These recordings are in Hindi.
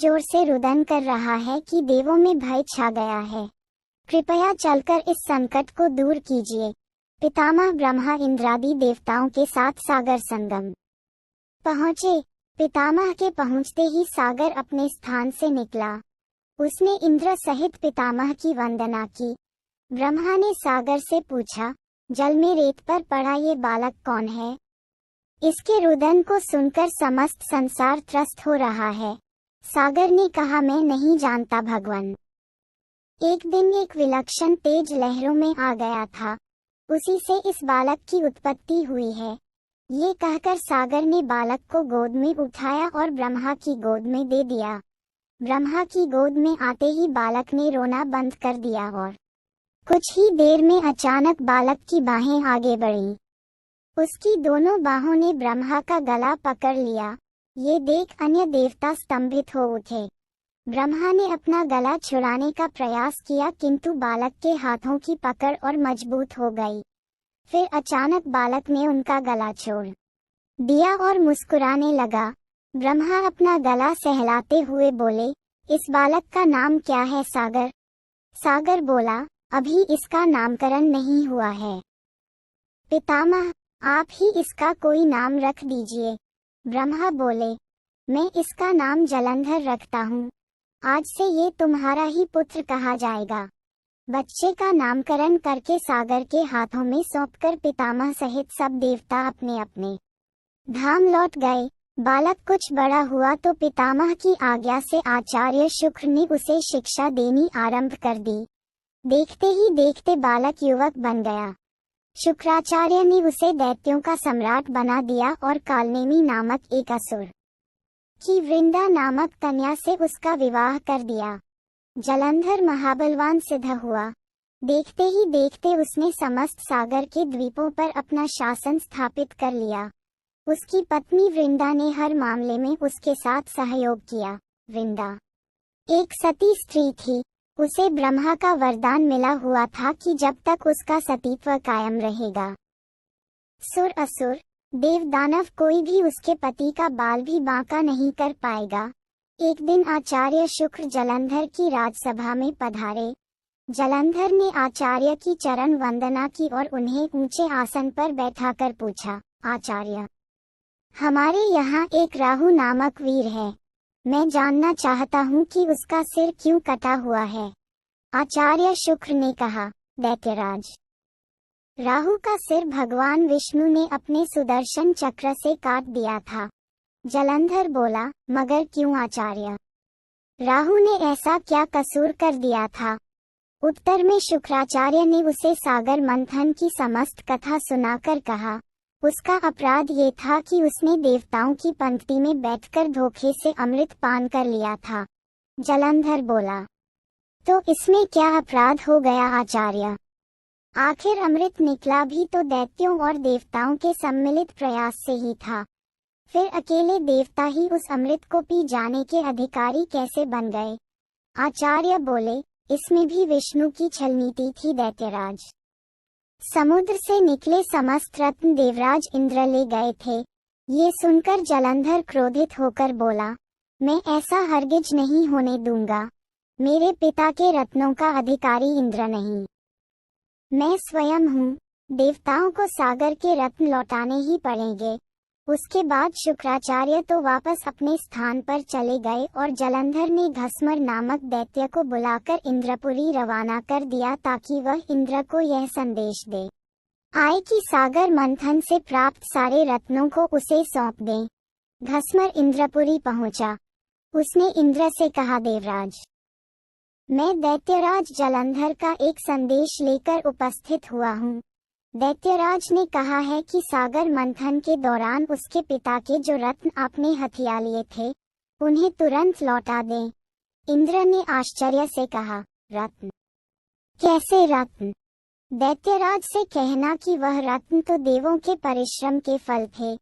जोर से रुदन कर रहा है कि देवों में भय छा गया है। कृपया चलकर इस संकट को दूर कीजिए। पितामह ब्रह्मा इंद्रादि देवताओं के साथ सागर संगम पहुँचे। पितामह के पहुँचते ही सागर अपने स्थान से निकला। उसने इंद्र सहित पितामह की वंदना की। ब्रह्मा ने सागर से पूछा, जल में रेत पर पड़ा ये बालक कौन है? इसके रुदन को सुनकर समस्त संसार त्रस्त हो रहा है। सागर ने कहा, मैं नहीं जानता भगवान। एक दिन एक विलक्षण तेज लहरों में आ गया था, उसी से इस बालक की उत्पत्ति हुई है। ये कहकर सागर ने बालक को गोद में उठाया और ब्रह्मा की गोद में दे दिया। ब्रह्मा की गोद में आते ही बालक ने रोना बंद कर दिया और कुछ ही देर में अचानक बालक की बाहें आगे बढ़ीं। उसकी दोनों बाहों ने ब्रह्मा का गला पकड़ लिया। ये देख अन्य देवता स्तंभित हो उठे। ब्रह्मा ने अपना गला छुड़ाने का प्रयास किया, किंतु बालक के हाथों की पकड़ और मजबूत हो गई। फिर अचानक बालक ने उनका गला छोड़ दिया और मुस्कुराने लगा। ब्रह्मा अपना गला सहलाते हुए बोले, इस बालक का नाम क्या है सागर? सागर बोला, अभी इसका नामकरण नहीं हुआ है। पितामह, आप ही इसका कोई नाम रख दीजिए। ब्रह्मा बोले, मैं इसका नाम जलंधर रखता हूँ। आज से ये तुम्हारा ही पुत्र कहा जाएगा। बच्चे का नामकरण करके सागर के हाथों में सौंपकर पितामह सहित सब देवता अपने अपने धाम लौट गए। बालक कुछ बड़ा हुआ तो पितामह की आज्ञा से आचार्य शुक्र ने उसे शिक्षा देनी आरंभ कर दी। देखते ही देखते बालक युवक बन गया। शुक्राचार्य ने उसे दैत्यों का सम्राट बना दिया और कालनेमी नामक एक असुर की वृंदा नामक कन्या से उसका विवाह कर दिया। जलंधर महाबलवान सिद्ध हुआ। देखते ही देखते उसने समस्त सागर के द्वीपों पर अपना शासन स्थापित कर लिया। उसकी पत्नी वृंदा ने हर मामले में उसके साथ सहयोग किया। वृंदा एक सती स्त्री थी। उसे ब्रह्मा का वरदान मिला हुआ था कि जब तक उसका सतीत्व कायम रहेगा, सुर असुर देव दानव कोई भी उसके पति का बाल भी बांका नहीं कर पाएगा। एक दिन आचार्य शुक्र जलंधर की राजसभा में पधारे। जलंधर ने आचार्य की चरण वंदना की और उन्हें ऊंचे आसन पर बैठाकर पूछा, आचार्य, हमारे यहाँ एक राहु नामक वीर है। मैं जानना चाहता हूँ कि उसका सिर क्यों कटा हुआ है। आचार्य शुक्र ने कहा, दैत्यराज, राहु का सिर भगवान विष्णु ने अपने सुदर्शन चक्र से काट दिया था। जलंधर बोला, मगर क्यों आचार्य? राहु ने ऐसा क्या कसूर कर दिया था? उत्तर में शुक्राचार्य ने उसे सागर मंथन की समस्त कथा सुनाकर कहा, उसका अपराध ये था कि उसने देवताओं की पंक्ति में बैठकर धोखे से अमृत पान कर लिया था। जलंधर बोला, तो इसमें क्या अपराध हो गया आचार्य? आखिर अमृत निकला भी तो दैत्यों और देवताओं के सम्मिलित प्रयास से ही था। फिर अकेले देवता ही उस अमृत को पी जाने के अधिकारी कैसे बन गए? आचार्य बोले, इसमें भी विष्णु की छलनीति थी दैत्यराज। समुद्र से निकले समस्त रत्न देवराज इंद्र ले गए थे। ये सुनकर जलंधर क्रोधित होकर बोला, मैं ऐसा हरगिज नहीं होने दूंगा। मेरे पिता के रत्नों का अधिकारी इंद्र नहीं, मैं स्वयं हूँ। देवताओं को सागर के रत्न लौटाने ही पड़ेंगे। उसके बाद शुक्राचार्य तो वापस अपने स्थान पर चले गए और जलंधर ने घसमर नामक दैत्य को बुलाकर इंद्रपुरी रवाना कर दिया ताकि वह इंद्र को यह संदेश दे आए कि सागर मंथन से प्राप्त सारे रत्नों को उसे सौंप दें। घसमर इंद्रपुरी पहुंचा। उसने इंद्र से कहा, देवराज, मैं दैत्यराज जलंधर का एक संदेश लेकर उपस्थित हुआ हूँ। दैत्यराज ने कहा है कि सागर मंथन के दौरान उसके पिता के जो रत्न आपने हथिया लिए थे, उन्हें तुरंत लौटा दें। इंद्र ने आश्चर्य से कहा, रत्न? कैसे रत्न? दैत्यराज से कहना कि वह रत्न तो देवों के परिश्रम के फल थे।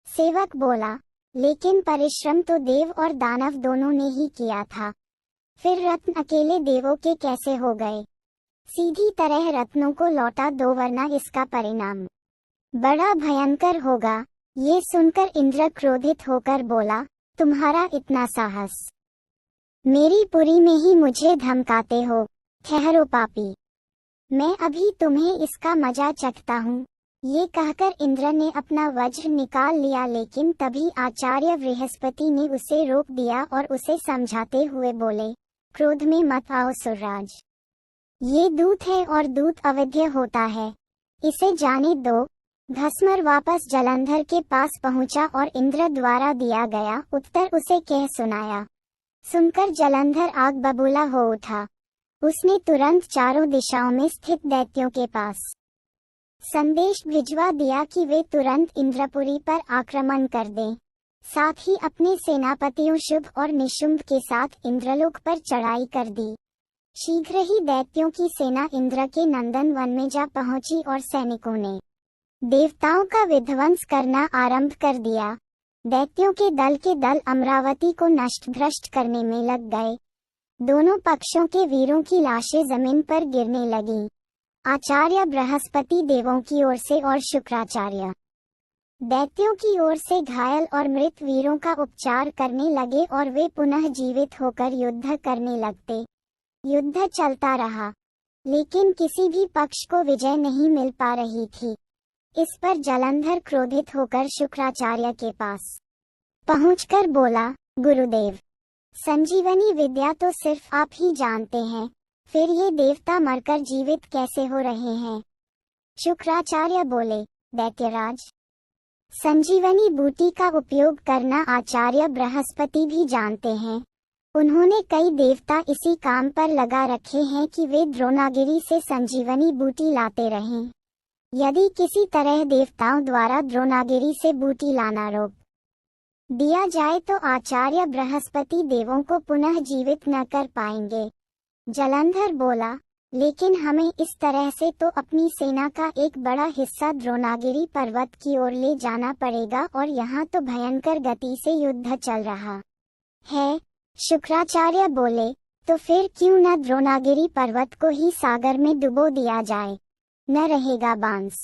सेवक बोला, लेकिन परिश्रम तो देव और दानव दोनों ने ही किया था। फिर रत्न अकेले देवों के कैसे हो गए? सीधी तरह रत्नों को लौटा दो, वरना इसका परिणाम बड़ा भयंकर होगा। ये सुनकर इंद्र क्रोधित होकर बोला, तुम्हारा इतना साहस मेरी पुरी में ही मुझे धमकाते हो। ठहरो पापी, मैं अभी तुम्हें इसका मजा चखता हूँ। ये कहकर इंद्र ने अपना वज्र निकाल लिया, लेकिन तभी आचार्य बृहस्पति ने उसे रोक दिया और उसे समझाते हुए बोले, क्रोध में मत आओ सुरराज। ये दूत है और दूत अवैध होता है, इसे जाने दो। भस्मर वापस जलंधर के पास पहुंचा और इंद्र द्वारा दिया गया उत्तर उसे कह सुनाया। सुनकर जलंधर आग बबूला हो उठा। उसने तुरंत चारों दिशाओं में स्थित दैत्यों के पास संदेश भिजवा दिया कि वे तुरंत इंद्रपुरी पर आक्रमण कर दें। साथ ही अपने सेनापतियों शुभ और निशुंभ के साथ इंद्रलोक पर चढ़ाई कर दी। शीघ्र ही दैत्यों की सेना इंद्र के नंदन वन में जा पहुंची और सैनिकों ने देवताओं का विध्वंस करना आरंभ कर दिया। दैत्यों के दल अमरावती को नष्ट भ्रष्ट करने में लग गए। दोनों पक्षों के वीरों की लाशें जमीन पर गिरने लगीं। आचार्य बृहस्पति देवों की ओर से और शुक्राचार्य दैत्यों की ओर से घायल और मृत वीरों का उपचार करने लगे और वे पुनः जीवित होकर युद्ध करने लगते। युद्ध चलता रहा, लेकिन किसी भी पक्ष को विजय नहीं मिल पा रही थी। इस पर जलंधर क्रोधित होकर शुक्राचार्य के पास पहुंचकर बोला, गुरुदेव, संजीवनी विद्या तो सिर्फ आप ही जानते हैं, फिर ये देवता मरकर जीवित कैसे हो रहे हैं? शुक्राचार्य बोले, दैत्यराज, संजीवनी बूटी का उपयोग करना आचार्य बृहस्पति भी जानते हैं। उन्होंने कई देवता इसी काम पर लगा रखे हैं कि वे द्रोणागिरी से संजीवनी बूटी लाते रहें। यदि किसी तरह देवताओं द्वारा द्रोणागिरी से बूटी लाना रोक दिया जाए तो आचार्य बृहस्पति देवों को पुनः जीवित न कर पाएंगे। जलंधर बोला, लेकिन हमें इस तरह से तो अपनी सेना का एक बड़ा हिस्सा द्रोणागिरी पर्वत की ओर ले जाना पड़ेगा और यहाँ तो भयंकर गति से युद्ध चल रहा है। शुक्राचार्य बोले, तो फिर क्यों न द्रोणागिरी पर्वत को ही सागर में डुबो दिया जाए। न रहेगा बांस,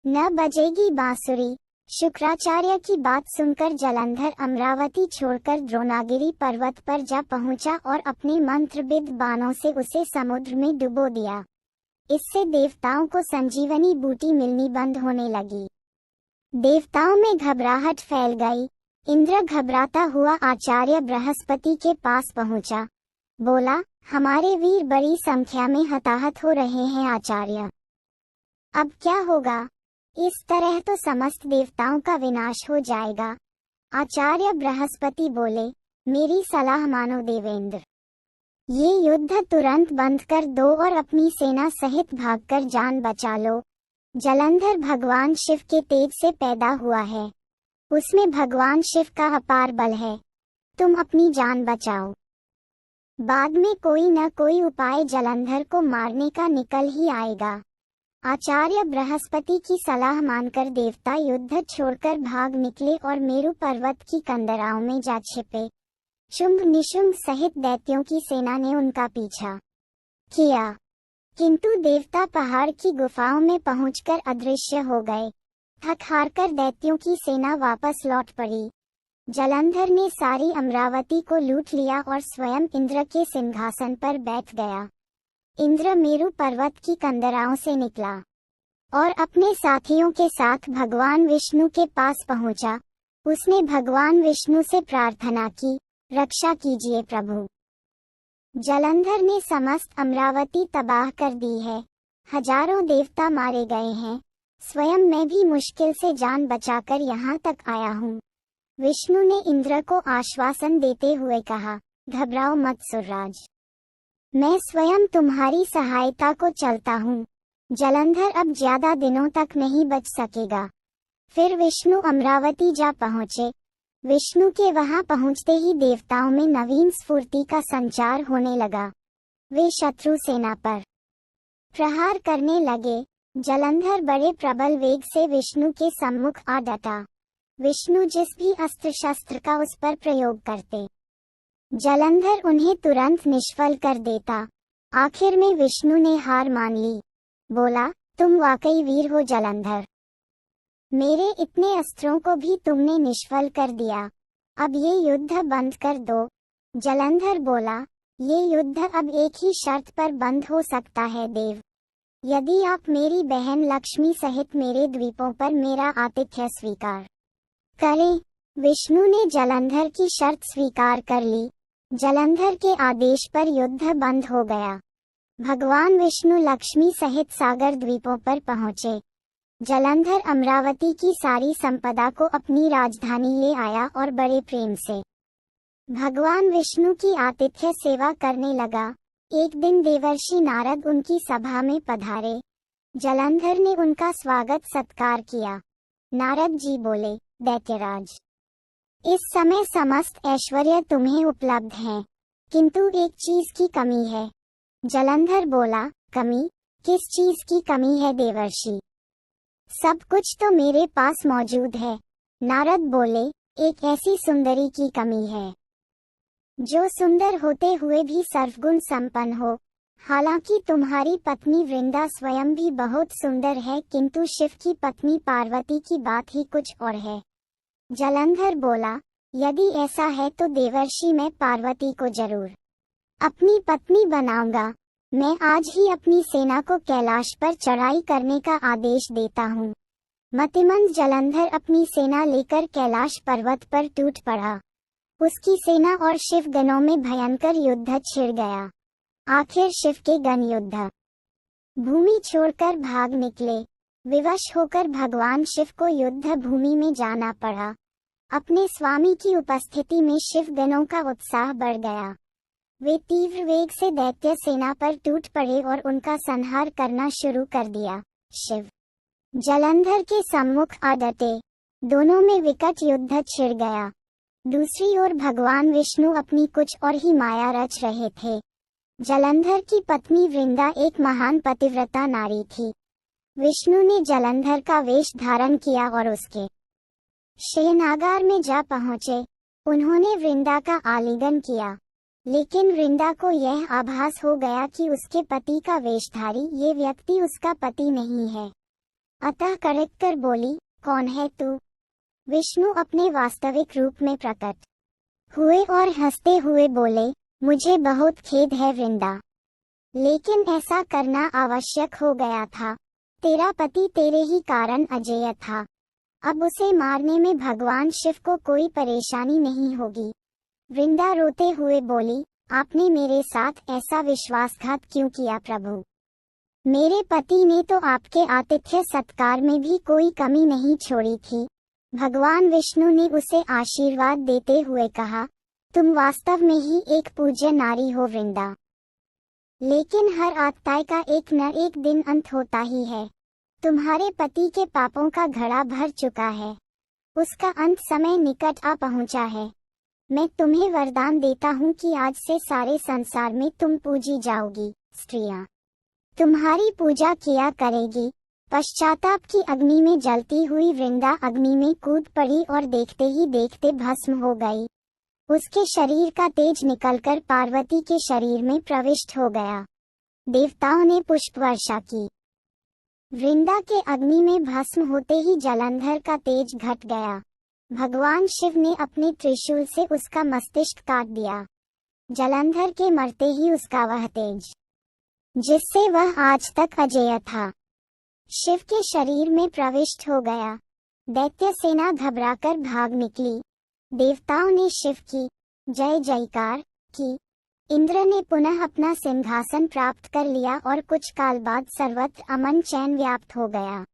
न बजेगी बांसुरी। शुक्राचार्य की बात सुनकर जलंधर अमरावती छोड़कर द्रोणागिरी पर्वत पर जा पहुंचा और अपने मंत्रबिद बाणों से उसे समुद्र में डुबो दिया। इससे देवताओं को संजीवनी बूटी मिलनी बंद होने लगी। देवताओं में घबराहट फैल गई। इंद्र घबराता हुआ आचार्य बृहस्पति के पास पहुंचा। बोला, हमारे वीर बड़ी संख्या में हताहत हो रहे हैं आचार्य, अब क्या होगा? इस तरह तो समस्त देवताओं का विनाश हो जाएगा। आचार्य बृहस्पति बोले, मेरी सलाह मानो देवेंद्र, ये युद्ध तुरंत बंद कर दो और अपनी सेना सहित भागकर जान बचा लो। जलंधर भगवान शिव के तेज से पैदा हुआ है, उसमें भगवान शिव का अपार बल है। तुम अपनी जान बचाओ, बाद में कोई न कोई उपाय जलंधर को मारने का निकल ही आएगा। आचार्य बृहस्पति की सलाह मानकर देवता युद्ध छोड़कर भाग निकले और मेरु पर्वत की कंदराओं में जा छिपे। शुंभ निशुंभ सहित दैत्यों की सेना ने उनका पीछा किया, किंतु देवता पहाड़ की गुफाओं में पहुंचकर अदृश्य हो गए। थक हारकर दैत्यों की सेना वापस लौट पड़ी। जलंधर ने सारी अमरावती को लूट लिया और स्वयं इंद्र के सिंहासन पर बैठ गया। इंद्र मेरु पर्वत की कंदराओं से निकला और अपने साथियों के साथ भगवान विष्णु के पास पहुंचा। उसने भगवान विष्णु से प्रार्थना की, रक्षा कीजिए प्रभु। जलंधर ने समस्त अमरावती तबाह कर दी है, हजारों देवता मारे गए हैं। स्वयं मैं भी मुश्किल से जान बचाकर यहाँ तक आया हूँ। विष्णु ने इंद्र को आश्वासन देते हुए कहा, घबराओ मत सुरराज, मैं स्वयं तुम्हारी सहायता को चलता हूँ। जलंधर अब ज्यादा दिनों तक नहीं बच सकेगा। फिर विष्णु अमरावती जा पहुँचे। विष्णु के वहां पहुँचते ही देवताओं में नवीन स्फूर्ति का संचार होने लगा। वे शत्रु सेना पर प्रहार करने लगे। जलंधर बड़े प्रबल वेग से विष्णु के सम्मुख आ डटा। विष्णु जिस भी अस्त्र शस्त्र का उस पर प्रयोग करते, जलंधर उन्हें तुरंत निष्फल कर देता। आखिर में विष्णु ने हार मान ली। बोला, तुम वाकई वीर हो जलंधर, मेरे इतने अस्त्रों को भी तुमने निष्फल कर दिया। अब ये युद्ध बंद कर दो। जलंधर बोला, ये युद्ध अब एक ही शर्त पर बंद हो सकता है देव। यदि आप मेरी बहन लक्ष्मी सहित मेरे द्वीपों पर मेरा आतिथ्य स्वीकार करें। विष्णु ने जलंधर की शर्त स्वीकार कर ली। जलंधर के आदेश पर युद्ध बंद हो गया। भगवान विष्णु लक्ष्मी सहित सागर द्वीपों पर पहुंचे। जलंधर अमरावती की सारी संपदा को अपनी राजधानी ले आया और बड़े प्रेम से भगवान विष्णु की आतिथ्य सेवा करने लगा। एक दिन देवर्षि नारद उनकी सभा में पधारे। जलंधर ने उनका स्वागत सत्कार किया। नारद जी बोले, दैत्यराज, इस समय समस्त ऐश्वर्य तुम्हें उपलब्ध है, किंतु एक चीज की कमी है। जलंधर बोला, कमी? किस चीज की कमी है देवर्षि? सब कुछ तो मेरे पास मौजूद है। नारद बोले, एक ऐसी सुंदरी की कमी है जो सुंदर होते हुए भी सर्वगुण संपन्न हो। हालांकि तुम्हारी पत्नी वृंदा स्वयं भी बहुत सुंदर है, किंतु शिव की पत्नी पार्वती की बात ही कुछ और है। जलंधर बोला, यदि ऐसा है तो देवर्षि मैं पार्वती को जरूर अपनी पत्नी बनाऊंगा। मैं आज ही अपनी सेना को कैलाश पर चढ़ाई करने का आदेश देता हूँ। मतिमंद जलंधर अपनी सेना लेकर कैलाश पर्वत पर टूट पड़ा। उसकी सेना और शिव गणों में भयंकर युद्ध छिड़ गया। आखिर शिव के गण युद्ध भूमि छोड़कर भाग निकले। विवश होकर भगवान शिव को युद्ध भूमि में जाना पड़ा। अपने स्वामी की उपस्थिति में शिव गणों का उत्साह बढ़ गया। वे तीव्र वेग से दैत्य सेना पर टूट पड़े और उनका संहार करना शुरू कर दिया। शिव जलंधर के सम्मुख आ डटे। दोनों में विकट युद्ध छिड़ गया। दूसरी ओर भगवान विष्णु अपनी कुछ और ही माया रच रहे थे। जलंधर की पत्नी वृंदा एक महान पतिव्रता नारी थी। विष्णु ने जलंधर का वेश धारण किया और उसके शयनागार में जा पहुंचे। उन्होंने वृंदा का आलिंगन किया, लेकिन वृंदा को यह आभास हो गया कि उसके पति का वेशधारी ये व्यक्ति उसका पति नहीं है। अतः कड़क कर बोली, कौन है तू? विष्णु अपने वास्तविक रूप में प्रकट हुए और हंसते हुए बोले, मुझे बहुत खेद है वृंदा, लेकिन ऐसा करना आवश्यक हो गया था। तेरा पति तेरे ही कारण अजेय था। अब उसे मारने में भगवान शिव को कोई परेशानी नहीं होगी। वृंदा रोते हुए बोली, आपने मेरे साथ ऐसा विश्वासघात क्यों किया प्रभु? मेरे पति ने तो आपके आतिथ्य सत्कार में भी कोई कमी नहीं छोड़ी थी। भगवान विष्णु ने उसे आशीर्वाद देते हुए कहा, तुम वास्तव में ही एक पूज्य नारी हो वृंदा, लेकिन हर आत्ताय का एक न एक दिन अंत होता ही है। तुम्हारे पति के पापों का घड़ा भर चुका है। उसका अंत समय निकट आ पहुंचा है। मैं तुम्हें वरदान देता हूँ कि आज से सारे संसार में तुम पूजी जाओगी। स्त्रियां तुम्हारी पूजा किया करेगी। पश्चाताप की अग्नि में जलती हुई वृंदा अग्नि में कूद पड़ी और देखते ही देखते भस्म हो गई। उसके शरीर का तेज निकलकर पार्वती के शरीर में प्रविष्ट हो गया। देवताओं ने पुष्प वर्षा की। वृंदा के अग्नि में भस्म होते ही जलंधर का तेज घट गया। भगवान शिव ने अपने त्रिशूल से उसका मस्तिष्क काट दिया। जलंधर के मरते ही उसका वह तेज, जिससे वह आज तक अजेय था, शिव के शरीर में प्रविष्ट हो गया। दैत्य सेना घबराकर भाग निकली। देवताओं ने शिव की जय जयकार की। इंद्र ने पुनः अपना सिंहासन प्राप्त कर लिया और कुछ काल बाद सर्वत्र अमन चैन व्याप्त हो गया।